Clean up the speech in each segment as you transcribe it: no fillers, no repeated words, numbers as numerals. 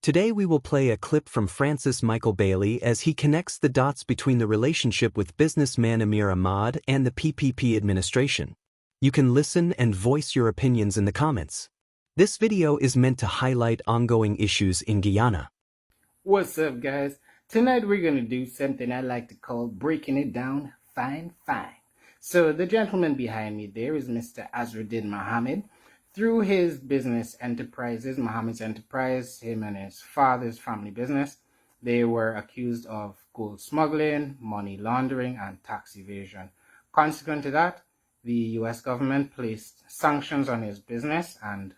Today we will play a clip from Francis Michael Bailey as he connects the dots between the relationship with businessman Ameir Ahmad and the PPP administration. You can listen and voice your opinions in the comments. This video is meant to highlight ongoing issues in Guyana. What's up, guys? Tonight we're going to do something I like to call breaking it down fine. So the gentleman behind me there is Mr. Ameir Ahmad. Through his business enterprises, Muhammad's enterprise, him and his father's family business, they were accused of gold smuggling, money laundering, and tax evasion. Consequent to that, the U.S. government placed sanctions on his business, and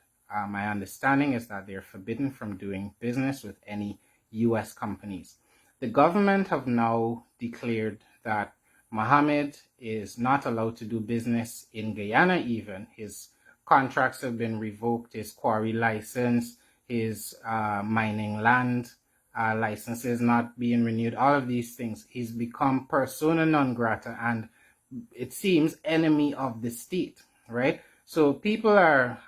my understanding is that they're forbidden from doing business with any U.S. companies. The government have now declared that Muhammad is not allowed to do business in Guyana even. His contracts have been revoked, his quarry license, his mining land licenses not being renewed, all of these things. He's become persona non grata and it seems enemy of the state, right? So people are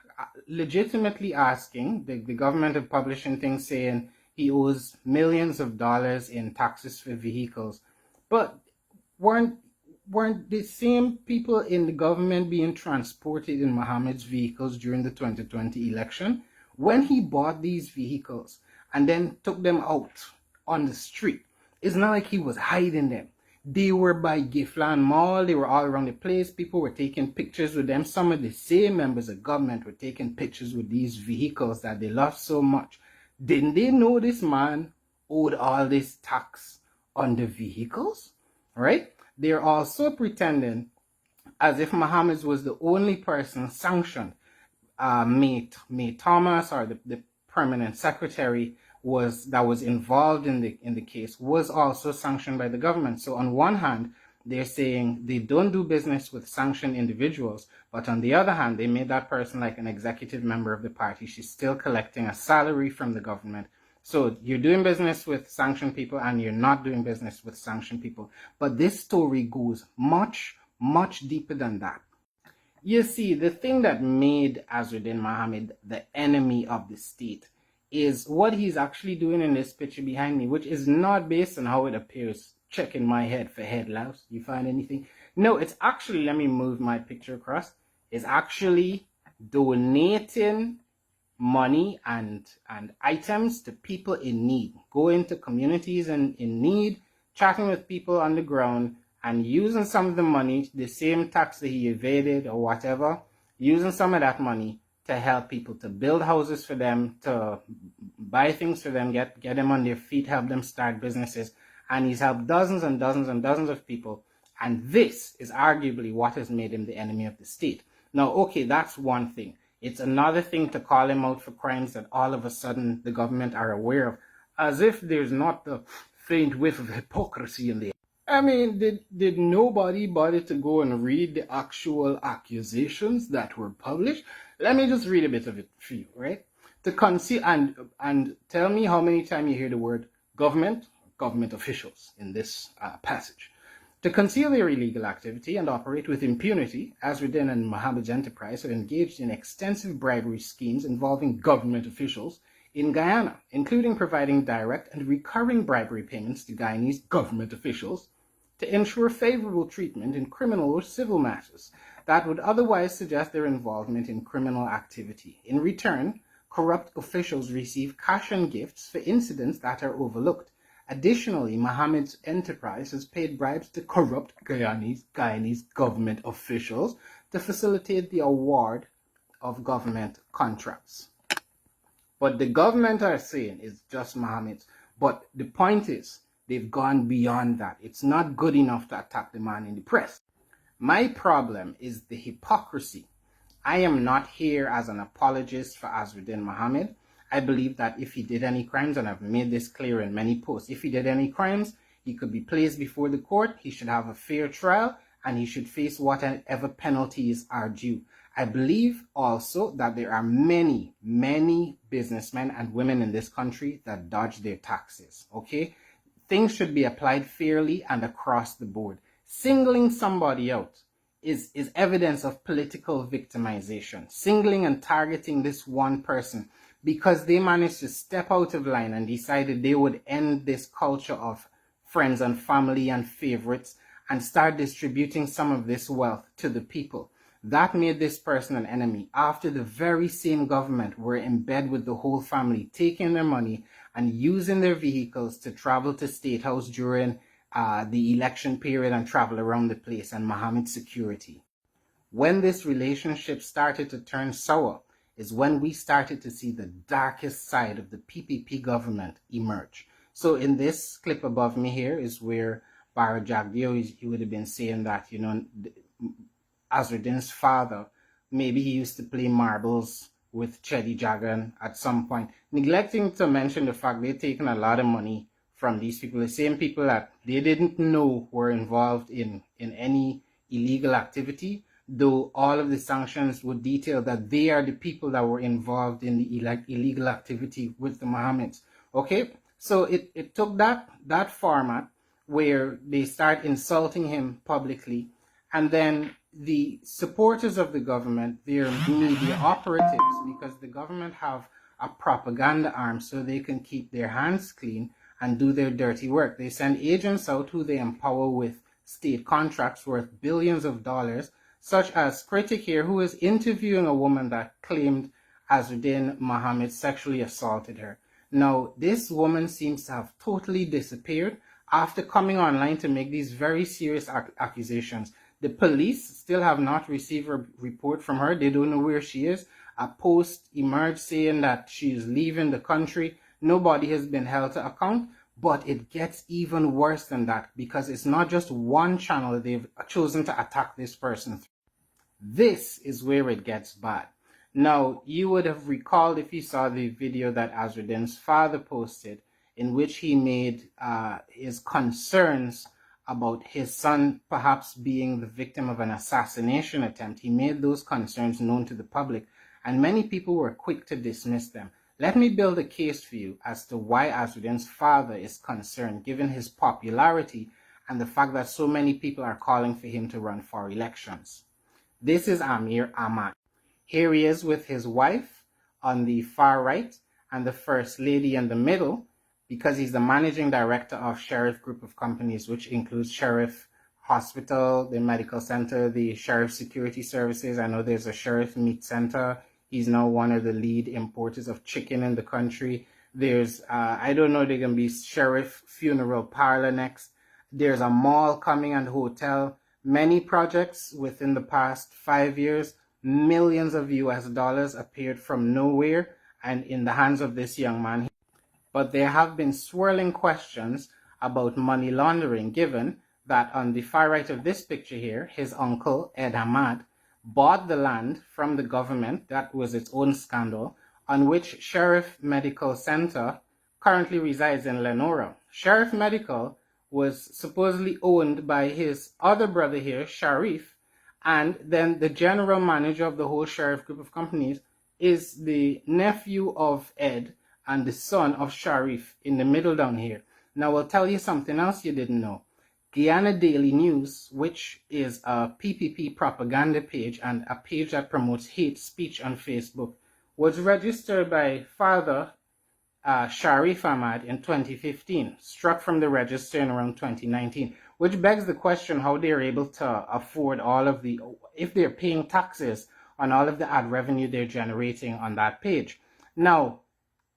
legitimately asking, the government are publishing things saying he owes millions of dollars in taxes for vehicles, but weren't the same people in the government being transported in Muhammad's vehicles during the 2020 election? When he bought these vehicles and then took them out on the street, it's not like he was hiding them. They were by Giflan Mall, they were all around the place, people were taking pictures with them. Some of the same members of government were taking pictures with these vehicles that they loved so much. Didn't they know this man owed all this tax on the vehicles, right? They're also pretending as if Muhammad was the only person sanctioned. May Thomas, or the permanent secretary, that was involved in the case, was also sanctioned by the government. So on one hand, they're saying they don't do business with sanctioned individuals, but on the other hand, they made that person like an executive member of the party. She's still collecting a salary from the government. So you're doing business with sanctioned people and you're not doing business with sanctioned people. But this story goes much deeper than that. You see, the thing that made Ameir Ahmad the enemy of the state is what he's actually doing in this picture behind me, which is not based on how it appears. Checking my head for head louse. You find anything? No, it's actually, let me move my picture across. It's actually donating money and items to people in need, going to communities in need, chatting with people on the ground, and using some of the money, the same tax that he evaded or whatever, using some of that money to help people, to build houses for them, to buy things for them, get them on their feet, help them start businesses. And he's helped dozens and dozens and dozens of people. And this is arguably what has made him the enemy of the state. Now, okay, that's one thing. It's another thing to call him out for crimes that all of a sudden the government are aware of, as if there's not the faint whiff of hypocrisy in there. I mean, did nobody bother to go and read the actual accusations that were published? Let me just read a bit of it for you, right? To conceal and tell me how many times you hear the word government officials in this passage. To conceal their illegal activity and operate with impunity, Ameir and Muhammad's enterprise have engaged in extensive bribery schemes involving government officials in Guyana, including providing direct and recurring bribery payments to Guyanese government officials to ensure favorable treatment in criminal or civil matters that would otherwise suggest their involvement in criminal activity. In return, corrupt officials receive cash and gifts for incidents that are overlooked. Additionally, Muhammad's enterprise has paid bribes to corrupt Guyanese government officials to facilitate the award of government contracts. But the government are saying it's just Muhammad's. But the point is, they've gone beyond that. It's not good enough to attack the man in the press. My problem is the hypocrisy. I am not here as an apologist for Ameir Ahmad. I believe that if he did any crimes, and I've made this clear in many posts, if he did any crimes, he could be placed before the court, he should have a fair trial, and he should face whatever penalties are due. I believe also that there are many businessmen and women in this country that dodge their taxes, okay? Things should be applied fairly and across the board. Singling somebody out is evidence of political victimization. Singling and targeting this one person because they managed to step out of line and decided they would end this culture of friends and family and favorites and start distributing some of this wealth to the people. That made this person an enemy after the very same government were in bed with the whole family, taking their money and using their vehicles to travel to State House during the election period and travel around the place and Mohammed's security. When this relationship started to turn sour is when we started to see the darkest side of the PPP government emerge. So in this clip above me here is where Bara Jagdeo, he would have been saying that, you know, Azruddin's father, maybe he used to play marbles with Chedi Jagan at some point, neglecting to mention the fact they've taken a lot of money from these people, the same people that they didn't know were involved in any illegal activity, though all of the sanctions would detail that they are the people that were involved in the illegal activity with the Mohammeds. Okay, so it took that format where they start insulting him publicly, and then the supporters of the government, their media operatives, because the government have a propaganda arm so they can keep their hands clean and do their dirty work. They send agents out who they empower with state contracts worth billions of dollars, such as Critic here, who is interviewing a woman that claimed Azruddin Mohammed sexually assaulted her. Now, this woman seems to have totally disappeared after coming online to make these very serious accusations. The police still have not received a report from her. They don't know where she is. A post emerged saying that she is leaving the country. Nobody has been held to account, but it gets even worse than that because it's not just one channel they've chosen to attack this person. This is where it gets bad. Now, you would have recalled if you saw the video that Azruddin's father posted, in which he made his concerns about his son perhaps being the victim of an assassination attempt. He made those concerns known to the public, and many people were quick to dismiss them. Let me build a case for you as to why Azruddin's father is concerned, given his popularity and the fact that so many people are calling for him to run for elections. This is Ameir Ahmad. Here he is with his wife on the far right and the first lady in the middle, because he's the managing director of Sheriff Group of Companies, which includes Sheriff Hospital, the medical center, the Sheriff Security Services. I know there's a Sheriff Meat Center. He's now one of the lead importers of chicken in the country. There's, I don't know, there can be Sheriff Funeral Parlor next. There's a mall coming and hotel. Many projects within the past 5 years, millions of US dollars appeared from nowhere and in the hands of this young man. But there have been swirling questions about money laundering, given that on the far right of this picture here, his uncle, Ed Ahmad, bought the land from the government. That was its own scandal, on which Sheriff Medical Center currently resides in Lenora. Sheriff Medical was supposedly owned by his other brother here, Sharif, and then the general manager of the whole Sheriff Group of Companies is the nephew of Ed and the son of Sharif in the middle down here. Now, I'll tell you something else you didn't know. Guyana Daily News, which is a PPP propaganda page and a page that promotes hate speech on Facebook, was registered by Father Sharif Ahmad in 2015, struck from the register in around 2019, which begs the question how they're able to afford all of the, if they're paying taxes on all of the ad revenue they're generating on that page. Now,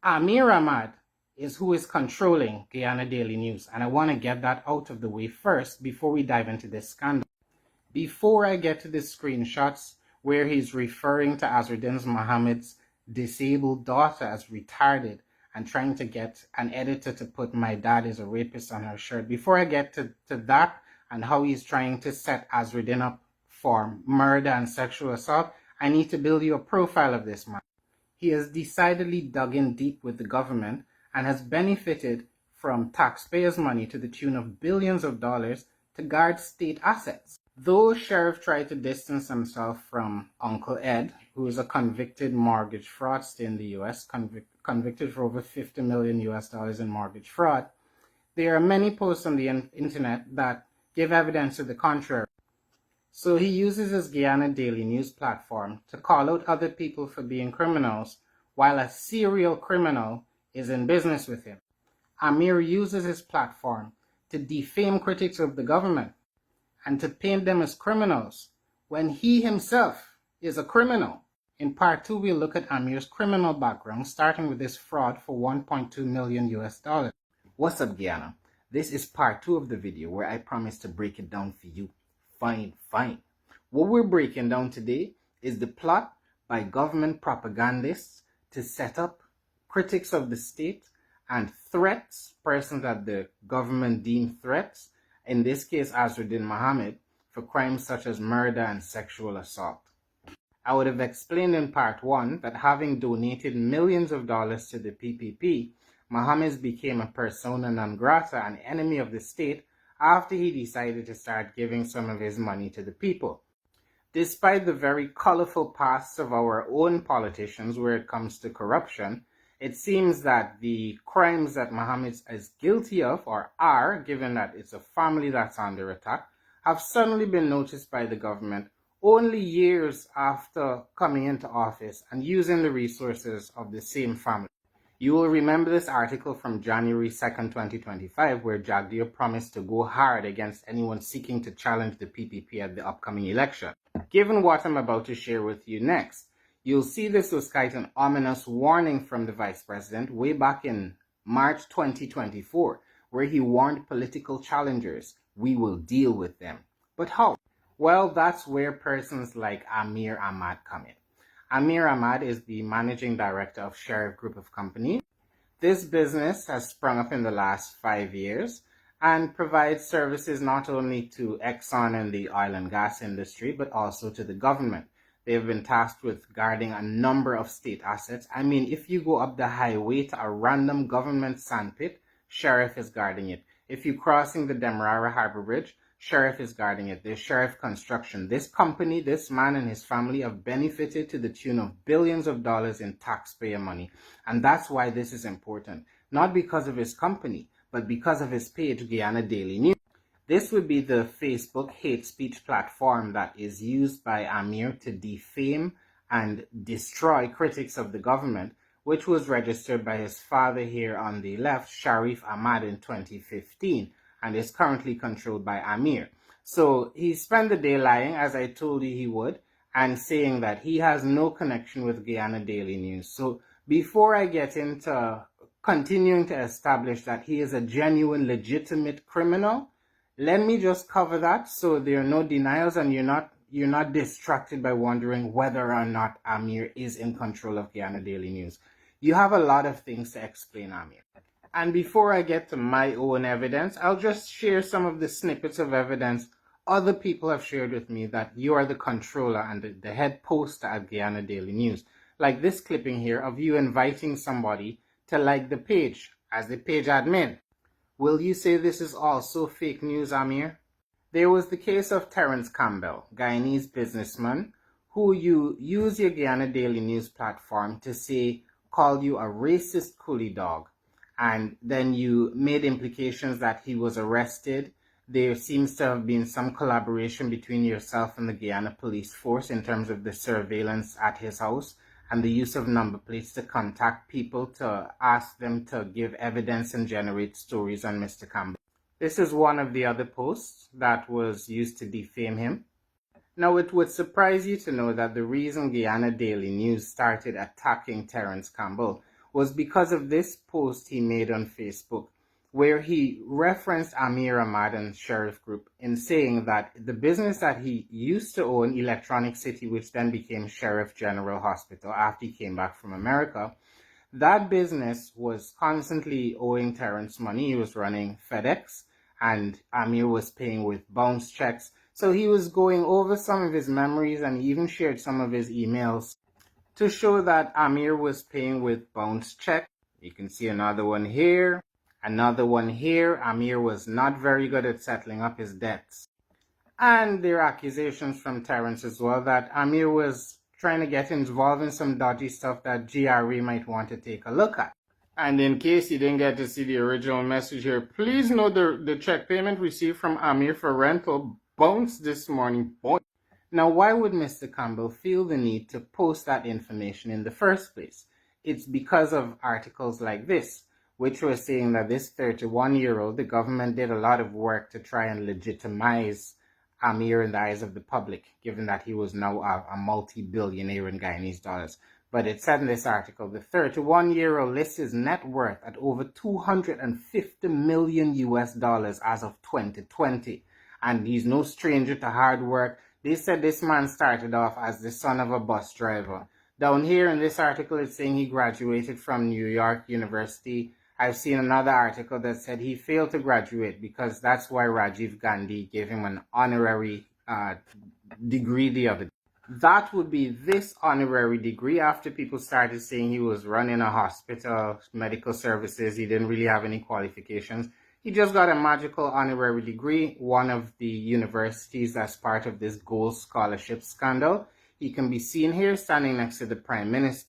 Ameir Ahmad is who is controlling Guyana Daily News, and I want to get that out of the way first before we dive into this scandal. Before I get to the screenshots where he's referring to Azruddin Mohammed's disabled daughter as retarded and trying to get an editor to put "my dad is a rapist" on her shirt, before I get to that and how he's trying to set Azruddin up for murder and sexual assault, I need to build you a profile of this man. He has decidedly dug in deep with the government and has benefited from taxpayers' money to the tune of billions of dollars to guard state assets. Though Sheriff tried to distance himself from Uncle Ed, who is a convicted mortgage fraudster in the US, convicted for over $50 million in mortgage fraud, there are many posts on the internet that give evidence to the contrary. So he uses his Guyana Daily News platform to call out other people for being criminals, while a serial criminal is in business with him. Ameir uses his platform to defame critics of the government and to paint them as criminals when he himself is a criminal. In part 2, we'll look at Ameir's criminal background, starting with his fraud for $1.2 million US. What's up, Guyana? This is part 2 of the video where I promise to break it down for you. Fine. What we're breaking down today is the plot by government propagandists to set up critics of the state and threats, persons that the government deemed threats, in this case Azruddin Mohammed, for crimes such as murder and sexual assault. I would have explained in part 1 that having donated millions of dollars to the PPP, Mohammed became a persona non grata, an enemy of the state, after he decided to start giving some of his money to the people. Despite the very colorful pasts of our own politicians where it comes to corruption, it seems that the crimes that Mohammed is guilty of, or are, given that it's a family that's under attack, have suddenly been noticed by the government only years after coming into office and using the resources of the same family. You will remember this article from January 2nd, 2025, where Jagdeo promised to go hard against anyone seeking to challenge the PPP at the upcoming election. Given what I'm about to share with you next, you'll see this was quite an ominous warning from the Vice President way back in March 2024, where he warned political challengers, we will deal with them. But how? Well, that's where persons like Ameir Ahmad come in. Ameir Ahmad is the managing director of Sheriff Group of Companies. This business has sprung up in the last 5 years and provides services not only to Exxon and the oil and gas industry, but also to the government. They have been tasked with guarding a number of state assets. I mean, if you go up the highway to a random government sandpit, Sheriff is guarding it. If you're crossing the Demerara Harbor Bridge, Sheriff is guarding it. There's Sheriff Construction. This company, this man and his family have benefited to the tune of billions of dollars in taxpayer money. And that's why this is important. Not because of his company, but because of his page, Guyana Daily News. This would be the Facebook hate speech platform that is used by Ameir to defame and destroy critics of the government, which was registered by his father here on the left, Sharif Ahmad, in 2015. And is currently controlled by Ameir. So he spent the day lying, as I told you he would, and saying that he has no connection with Guyana Daily News. So before I get into continuing to establish that he is a genuine, legitimate criminal, let me just cover that so there are no denials and you're not distracted by wondering whether or not Ameir is in control of Guyana Daily News. You have a lot of things to explain, Ameir. And before I get to my own evidence, I'll just share some of the snippets of evidence other people have shared with me that you are the controller and the head poster at Guyana Daily News. Like this clipping here of you inviting somebody to like the page as the page admin. Will you say this is also fake news, Ameir? There was the case of Terence Campbell, Guyanese businessman, who you use your Guyana Daily News platform to say, called you a racist coolie dog. And then you made implications that he was arrested. There seems to have been some collaboration between yourself and the Guyana police force in terms of the surveillance at his house and the use of number plates to contact people to ask them to give evidence and generate stories on Mr. Campbell. This is one of the other posts that was used to defame him. Now, it would surprise you to know that the reason Guyana Daily News started attacking Terence Campbell was because of this post he made on Facebook, where he referenced Ameir Ahmad and Sheriff Group in saying that the business that he used to own, Electronic City, which then became Sheriff General Hospital after he came back from America, that business was constantly owing Terence money. He was running FedEx, and Ameir was paying with bounce checks. So he was going over some of his memories and he even shared some of his emails to show that Ameir was paying with bounce check. You can see another one here, another one here. Ameir was not very good at settling up his debts. And there are accusations from Terence as well that Ameir was trying to get involved in some dodgy stuff that GRE might want to take a look at. And in case you didn't get to see the original message here, please note the check payment received from Ameir for rental bounced this morning. Now, why would Mr. Campbell feel the need to post that information in the first place? it's because of articles like this, which were saying that this 31-year-old, the government did a lot of work to try and legitimize Ameir in the eyes of the public, given that he was now a multi-billionaire in Guyanese dollars. But it said in this article, the 31-year-old lists his net worth at over 250 million US dollars as of 2020. And he's no stranger to hard work. They said this man started off as the son of a bus driver. Down here in this article, it's saying he graduated from New York University. I've seen another article that said he failed to graduate because that's why Rajiv Gandhi gave him an honorary degree the other day. That would be this honorary degree after people started saying he was running a hospital, medical services, he didn't really have any qualifications. He just got a magical honorary degree, one of the universities that's part of this gold scholarship scandal. He can be seen here standing next to the Prime Minister.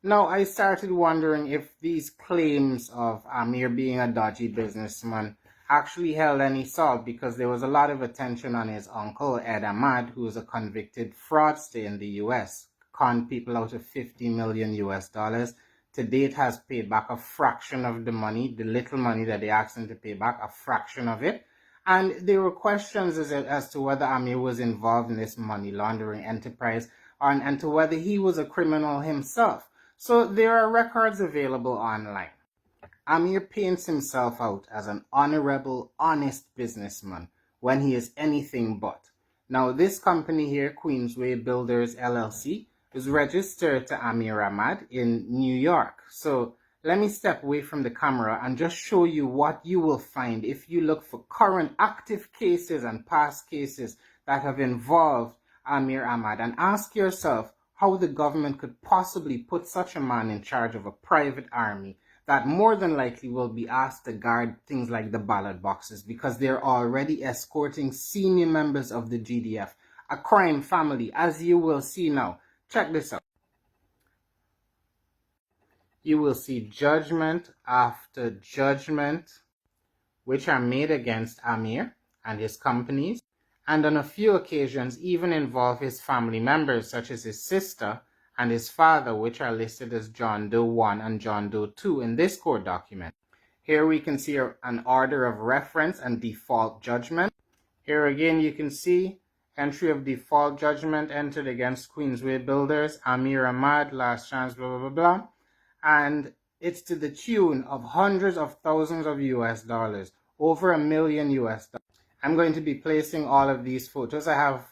Now, I started wondering if these claims of Ameir being a dodgy businessman actually held any salt, because there was a lot of attention on his uncle, Ed Ahmad, who is a convicted fraudster in the US, conned people out of 50 million US dollars. To date has paid back a fraction of the money, the little money that they asked him to pay back, a fraction of it. And there were questions as to whether Ameir was involved in this money laundering enterprise and to whether he was a criminal himself. So there are records available online. Ameir paints himself out as an honorable, honest businessman when he is anything but. Now, this company here, Queensway Builders LLC, is registered to Ameir Ahmad in New York. So let me step away from the camera and just show you what you will find if you look for current active cases and past cases that have involved Ameir Ahmad, and ask yourself how the government could possibly put such a man in charge of a private army that more than likely will be asked to guard things like the ballot boxes, because they're already escorting senior members of the GDF, a crime family, as you will see now. Check this out. You will see judgment after judgment which are made against Ameir and his companies, and on a few occasions even involve his family members, such as his sister and his father, which are listed as John Doe 1 and John Doe 2 in this court document. Here we can see an order of reference and default judgment. Here again you can see entry of default judgment entered against Queensway Builders, Ameir Ahmad, last chance, blah, blah, blah, blah. And it's to the tune of hundreds of thousands of US dollars, over $1 million US dollars. I'm going to be placing all of these photos. I have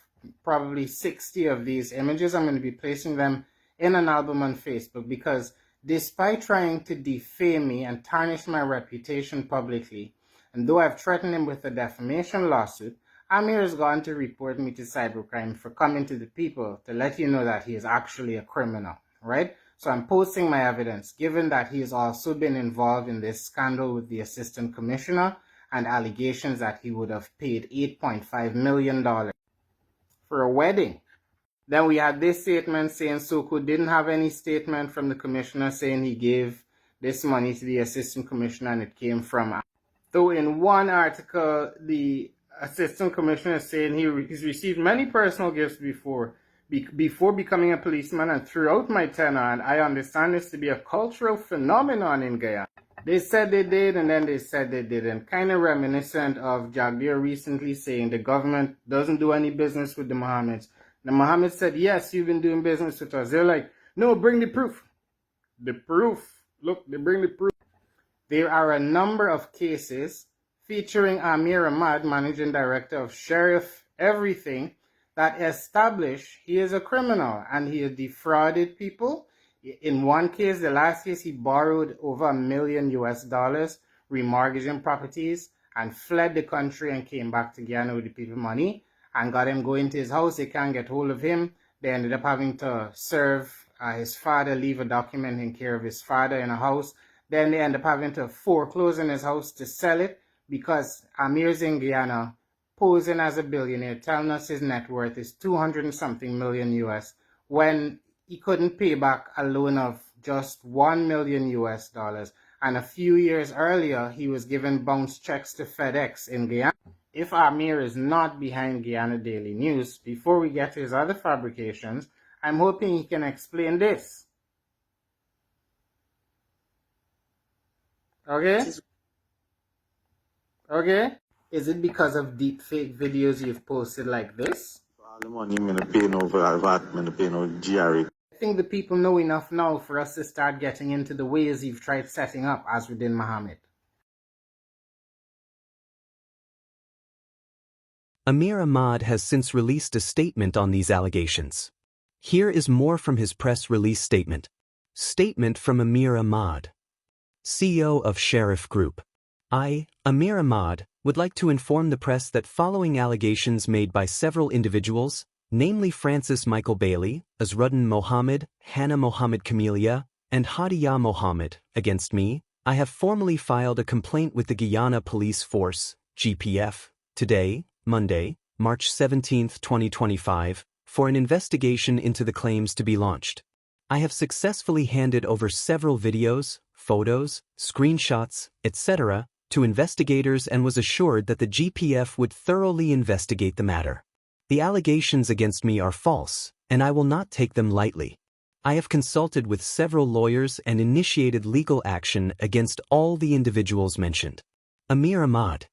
probably 60 of these images. I'm going to be placing them in an album on Facebook, because despite trying to defame me and tarnish my reputation publicly, and though I've threatened him with a defamation lawsuit, Ameir has gone to report me to cybercrime for coming to the people to let you know that he is actually a criminal, right? So I'm posting my evidence, given that he has also been involved in this scandal with the assistant commissioner and allegations that he would have paid $8.5 million for a wedding. Then we had this statement saying Soko didn't have any statement from the commissioner saying he gave this money to the assistant commissioner and it came from. Though in one article, the assistant commissioner is saying he's received many personal gifts before becoming a policeman and throughout my tenure, and I understand this to be a cultural phenomenon in Guyana. They said they did, and then they said they didn't. Kind of reminiscent of Jagdir recently saying the government doesn't do any business with the Mohammeds. The Mohammed said, yes, you've been doing business with us. They're like, no, bring the proof. The proof. Look, they bring the proof. There are a number of cases featuring Ameir Ahmad, managing director of Sheriff Everything, that establish he is a criminal and he has defrauded people. In one case, the last case, he borrowed over $1 million US dollars, remortgaging properties, and fled the country and came back to Guyana with the people money and got him going to his house. They can't get hold of him. They ended up having to serve his father, leave a document in care of his father in a house. Then they end up having to foreclose in his house to sell it, because Ameir's in Guyana, posing as a billionaire, telling us his net worth is 200 and something million US, when he couldn't pay back a loan of just $1 million US dollars. And a few years earlier, he was given bounce checks to FedEx in Guyana. If Ameir is not behind Guyana Daily News, before we get to his other fabrications, I'm hoping he can explain this. Okay? Okay? Is it because of deep fake videos you've posted like this? All the money I'm gonna pay no VAT, I'm gonna pay no GRA. I think the people know enough now for us to start getting into the ways you've tried setting up Azruddin Mohammed. Ameir Ahmad has since released a statement on these allegations. Here is more from his press release statement. Statement from Ameir Ahmad, CEO of Sheriff Group. I, Ameir Ahmad, would like to inform the press that following allegations made by several individuals, namely Francis Michael Bailey, Azruddin Mohammed, Hannah Mohammed Camellia, and Hadiya Mohammed, against me, I have formally filed a complaint with the Guyana Police Force, GPF, today, Monday, March 17, 2025, for an investigation into the claims to be launched. I have successfully handed over several videos, photos, screenshots, etc., to investigators and was assured that the GPF would thoroughly investigate the matter. The allegations against me are false, and I will not take them lightly. I have consulted with several lawyers and initiated legal action against all the individuals mentioned. Ameir Ahmad.